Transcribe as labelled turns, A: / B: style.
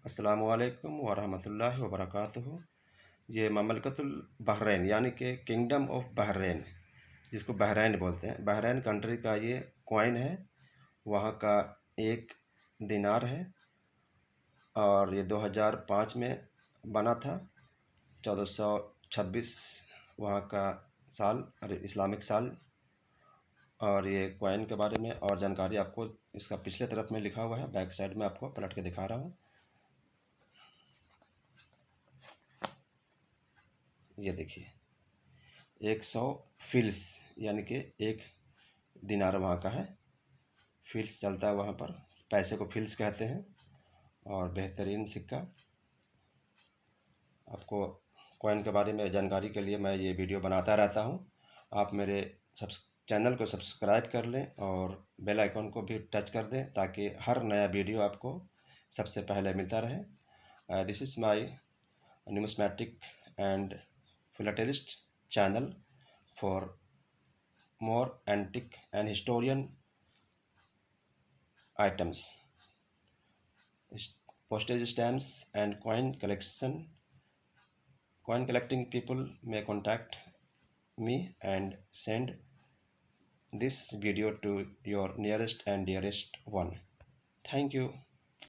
A: अस्सलामुअलैकुम वरहमतुल्लाहि वबरकातुहू। ये ममलकतुल बहरैन यानी कि किंगडम ऑफ बहरैन, जिसको बहरैन बोलते हैं, बहरैन कंट्री का ये कॉइन है। वहाँ का एक दिनार है और ये 2005 में बना था। 1426 वहाँ का साल और इस्लामिक साल। और ये कॉइन के बारे में और जानकारी आपको इसका पिछले तरफ में लिखा हुआ है, बैक साइड में आपको पलट के दिखा रहा हूँ। ये देखिए 100 फिल्स यानी कि एक दिनार वहाँ का है। फिल्स चलता है वहाँ पर, पैसे को फिल्स कहते हैं। और बेहतरीन सिक्का। आपको कॉइन के बारे में जानकारी के लिए मैं ये वीडियो बनाता रहता हूँ। आप मेरे चैनल को सब्सक्राइब कर लें और बेल आइकन को भी टच कर दें ताकि हर नया वीडियो आपको सबसे पहले मिलता रहे। This is my numismatic and philatelist channel for more antique and historian items, postage stamps and coin collecting people may contact me and send this video to your nearest and dearest one. Thank you.